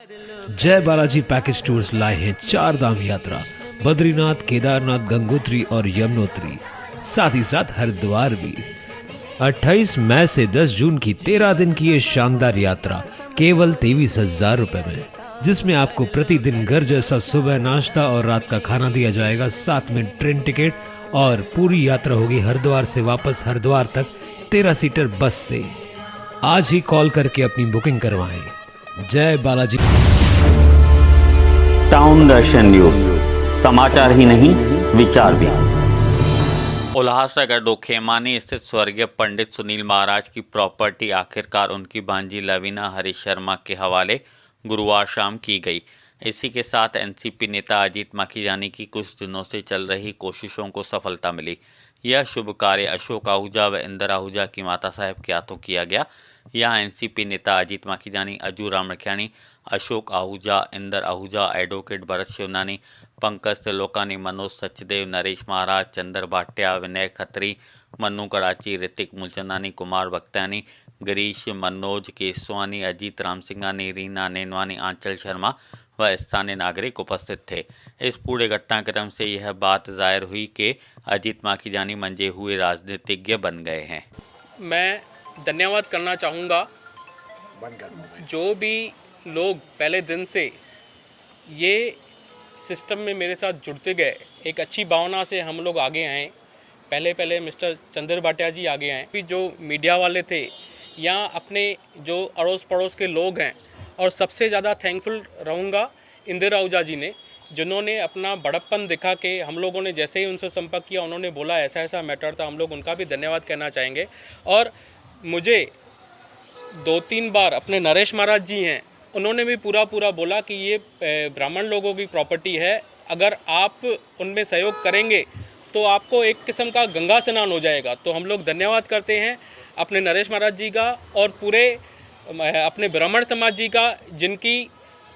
जय Balaji package tours लाए हैं 4 धाम यात्रा, बद्रीनाथ, केदारनाथ, गंगोत्री और यमुनोत्री, साथ ही साथ हरिद्वार भी। 28 मई से 10 जून की 13 दिन की ये शानदार यात्रा केवल 23,000 रुपए में, जिसमें आपको प्रतिदिन घर जैसा सुबह नाश्ता और रात का खाना दिया जाएगा, साथ में ट्रेन टिकट, और पूरी यात्रा होगी हरिद्वार से वापस हरिद्वार तक 13 सीटर बस से। आज ही कॉल करके अपनी बुकिंग करवाएं। जय बालाजी। टाउन दर्शन न्यूज, समाचार ही नहीं विचार भी। उल्लासनगर दो खेमानी स्थित स्वर्गीय पंडित सुनील महाराज की प्रॉपर्टी आखिरकार उनकी भांजी लवीना हरीश शर्मा के हवाले गुरुवार शाम की गई। इसी के साथ एनसीपी नेता अजीत माखीजानी की कुछ दिनों से चल रही कोशिशों को सफलता मिली। यह शुभ कार्य अशोक आहूजा व इंदर आहूजा की माता साहब के हाथों किया गया। यहाँ एनसीपी नेता अजीत माखीजानी, अजू राम रखियानी, अशोक आहूजा, इंदर आहूजा, एडवोकेट भरत शिवनानी, पंकज त्रिलोकानी, मनोज सचदेव, नरेश महाराज, चंदर भाटिया, विनय खत्री, मन्नू कराची, ऋतिक मूलचंदानी, कुमार भक्तानी, गिरीश, मनोज केसवानी, अजीत राम सिंघानी, रीना नेनवानी, आंचल शर्मा व स्थानीय नागरिक उपस्थित थे। इस पूरे घटनाक्रम से यह बात जाहिर हुई कि अजीत माखीजानी मंजे हुए राजनीतिज्ञ बन गए हैं। मैं धन्यवाद करना चाहूँगा जो भी लोग पहले दिन से ये सिस्टम में मेरे साथ जुड़ते गए। एक अच्छी भावना से हम लोग आगे आए। पहले मिस्टर चंदर भाटिया जी आगे आए, फिर जो मीडिया वाले थे या अपने जो अड़ोस पड़ोस के लोग हैं, और सबसे ज़्यादा थैंकफुल रहूँगा इंदिरा आहूजा जी ने, जिन्होंने अपना बड़प्पन दिखा के हम लोगों ने जैसे ही उनसे संपर्क किया, उन्होंने बोला ऐसा ऐसा मैटर था, हम लोग उनका भी धन्यवाद कहना चाहेंगे। और मुझे 2-3 बार अपने नरेश महाराज जी हैं, उन्होंने भी पूरा बोला कि ये ब्राह्मण लोगों की प्रॉपर्टी है, अगर आप उनमें सहयोग करेंगे तो आपको एक किस्म का गंगा स्नान हो जाएगा। तो हम लोग धन्यवाद करते हैं अपने नरेश महाराज जी का और पूरे अपने ब्राह्मण समाज जी का, जिनकी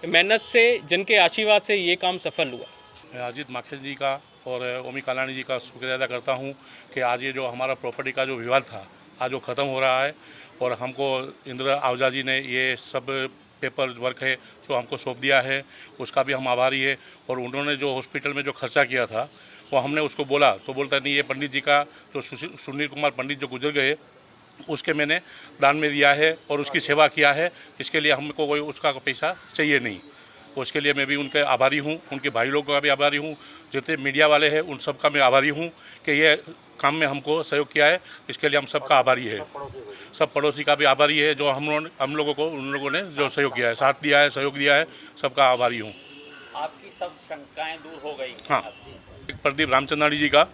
मेहनत से, जिनके आशीर्वाद से ये काम सफल हुआ। मैं अजीत माखीजानी जी का और ओमी कालानी जी का शुक्रिया अदा करता हूँ कि आज ये जो हमारा प्रॉपर्टी का जो विवाद था, आज वो ख़त्म हो रहा है। और हमको इंदिरा आहूजा जी ने ये सब पेपर वर्क है जो हमको सौंप दिया है, उसका भी हम आभारी है। और उन्होंने जो हॉस्पिटल में जो खर्चा किया था वो हमने उसको बोला तो बोलता नहीं, ये पंडित जी का जो सुनील कुमार पंडित जो गुजर गए उसके मैंने दान में दिया है और उसकी सेवा किया है, इसके लिए हमको कोई उसका पैसा चाहिए नहीं। उसके लिए मैं भी उनके आभारी हूँ, उनके भाई लोगों का भी आभारी हूँ, जितने मीडिया वाले हैं उन सब का मैं आभारी हूँ कि ये काम में हमको सहयोग किया है। इसके लिए हम सबका आभारी है, सब पड़ोसी का भी आभारी है जो हम लोगों को, उन लोगों ने जो सहयोग किया है, साथ दिया है, सहयोग दिया है, सबका आभारी हूँ। आपकी सब शंकाएं दूर हो गई? हाँ, प्रदीप रामचंद्रानी जी का,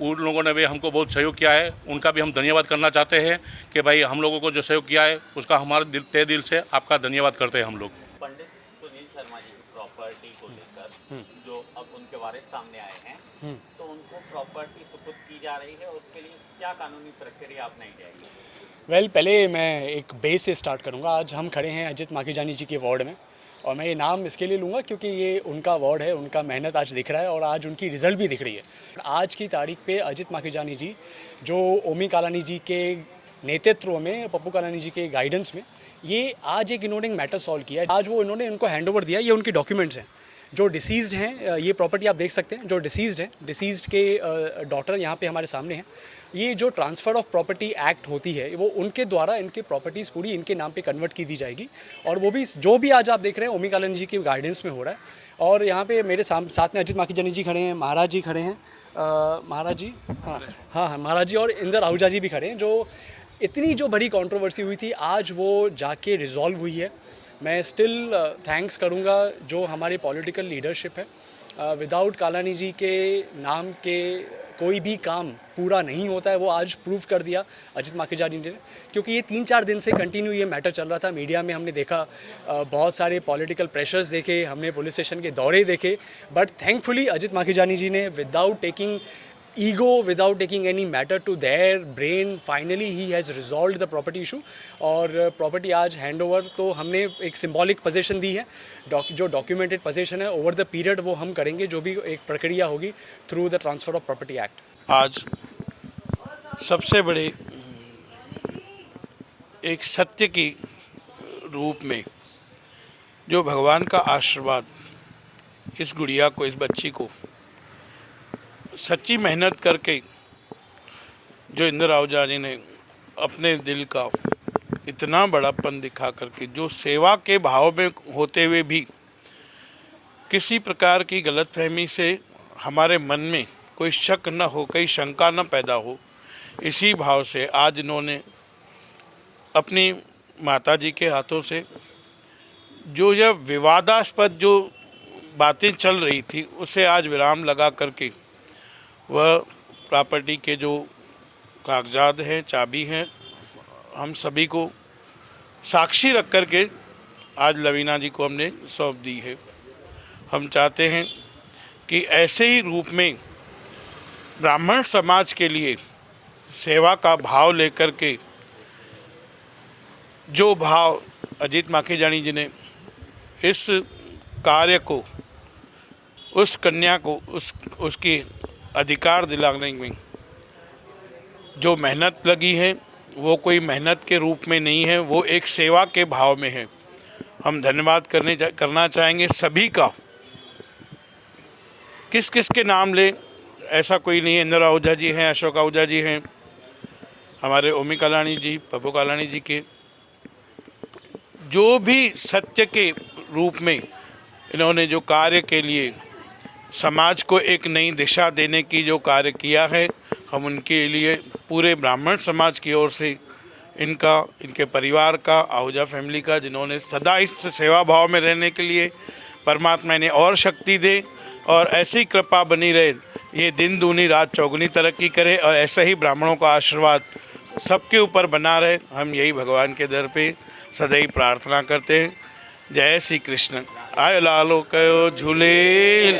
उन लोगों ने भी हमको बहुत सहयोग किया है, उनका भी हम धन्यवाद करना चाहते हैं कि भाई हम लोगों को जो सहयोग किया है उसका हमारे तहे दिल से आपका धन्यवाद करते हैं हम लोग। पंडित सुनील शर्मा जी की प्रॉपर्टी को लेकर जो अब उनके वारिस सामने आए हैं, तो उनको प्रॉपर्टी सुपुर्द की जा रही है, उसके लिए क्या कानूनी प्रक्रिया अपनाई जाएगी? पहले मैं एक बेस से स्टार्ट करूँगा। आज हम खड़े हैं अजीत माखीजानी जी के वार्ड में, और मैं ये नाम इसके लिए लूँगा क्योंकि ये उनका वार्ड है, उनका मेहनत आज दिख रहा है और आज उनकी रिज़ल्ट भी दिख रही है। आज की तारीख पे अजीत माखीजानी जी जो ओमी कालानी जी के नेतृत्व में, पप्पू कालानी जी के गाइडेंस में, ये आज एक इन्होंने मैटर सॉल्व किया। आज वो इन्होंने इनको हैंडओवर दिया। ये उनके डॉक्यूमेंट्स हैं जो डिसीज़्ड हैं। ये प्रॉपर्टी आप देख सकते हैं जो डिसीज़्ड हैं, डिसीज़्ड के डॉटर यहाँ पे हमारे सामने हैं। ये जो ट्रांसफ़र ऑफ प्रॉपर्टी एक्ट होती है वो उनके द्वारा इनके प्रॉपर्टीज़ पूरी इनके नाम पे कन्वर्ट की दी जाएगी, और वो भी जो भी आज आप देख रहे हैं ओमी कालानी जी के गाइडेंस में हो रहा है। और यहाँ पे मेरे साथ में अजीत माखीजानी जी खड़े हैं, महाराज जी खड़े हैं, महाराज जी, हाँ महाराज जी, और इंदर आहूजा जी भी खड़े हैं। जो इतनी जो बड़ी कंट्रोवर्सी हुई थी आज वो जाके रिजॉल्व हुई है। मैं स्टिल थैंक्स करूँगा जो हमारी पॉलिटिकल लीडरशिप है। विदाउट कालानी जी के नाम के कोई भी काम पूरा नहीं होता है, वो आज प्रूव कर दिया अजीत माखीजानी ने। क्योंकि ये 3-4 दिन से कंटिन्यू ये मैटर चल रहा था। मीडिया में हमने देखा, बहुत सारे पॉलिटिकल प्रेशर्स देखे, हमने पुलिस स्टेशन के दौरे देखे, बट थैंकफुली अजीत माखीजानी जी ने without taking ego, without taking any matter to their brain, finally he has resolved the property issue। और प्रॉपर्टी आज हैंड ओवर तो हमने एक सिंबॉलिक पोजीशन दी है, जो डॉक्यूमेंटेड पोजीशन है। ओवर द पीरियड वो हम करेंगे जो भी एक प्रक्रिया होगी through the transfer of property act. आज सबसे बड़े एक सत्य की रूप में जो भगवान का आशीर्वाद इस गुड़िया को, इस बच्ची को सच्ची मेहनत करके, जो इंदिरा आहूजा जी ने अपने दिल का इतना बड़ापन दिखा करके, जो सेवा के भाव में होते हुए भी किसी प्रकार की गलतफहमी से हमारे मन में कोई शक न हो, कोई शंका न पैदा हो, इसी भाव से आज इन्होंने अपनी माताजी के हाथों से जो यह विवादास्पद जो बातें चल रही थी उसे आज विराम लगा करके वह प्रॉपर्टी के जो कागजात हैं, चाबी हैं, हम सभी को साक्षी रख करके आज लवीना जी को हमने सौंप दी है। हम चाहते हैं कि ऐसे ही रूप में ब्राह्मण समाज के लिए सेवा का भाव लेकर के, जो भाव अजीत माखीजानी जी ने इस कार्य को, उस कन्या को उसकी अधिकार दिलाने में जो मेहनत लगी है, वो कोई मेहनत के रूप में नहीं है, वो एक सेवा के भाव में है। हम धन्यवाद करना चाहेंगे सभी का। किस किस के नाम ले ऐसा कोई नहीं है। इंदिरा आहूजा जी हैं, अशोक आहूजा जी हैं, हमारे ओमी कालानी जी, पप्पू कालानी जी के, जो भी सत्य के रूप में इन्होंने जो कार्य के लिए समाज को एक नई दिशा देने की जो कार्य किया है, हम उनके लिए पूरे ब्राह्मण समाज की ओर से इनका, इनके परिवार का, आहूजा फैमिली का, जिन्होंने सदा इस सेवा भाव में रहने के लिए परमात्मा ने और शक्ति दे और ऐसी कृपा बनी रहे, ये दिन दूनी रात चौगुनी तरक्की करे और ऐसा ही ब्राह्मणों का आशीर्वाद सबके ऊपर बना रहे। हम यही भगवान के दर पे सदैव प्रार्थना करते हैं। जय श्री कृष्ण। आय लालो कयो झूले,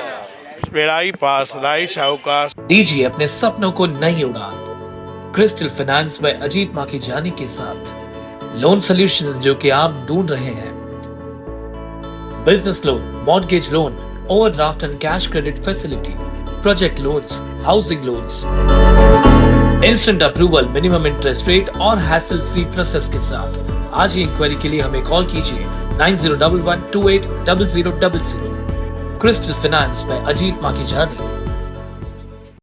बेड़ाई पार सदाई साहूकार। दीजिए अपने सपनों को नई उड़ान क्रिस्टल फाइनेंस में अजीत माखीजानी के साथ। लोन सॉल्यूशंस जो कि आप ढूंढ रहे हैं, business loan, mortgage loan, overdraft and cash credit facility, project loans, housing loans, instant approval, minimum interest rate और हैसल फ्री प्रोसेस के साथ आज ही इंक्वायरी के लिए हमें कॉल कीजिए 9011280000। क्रिस्टल फाइनेंस में अजीत माखीजानी।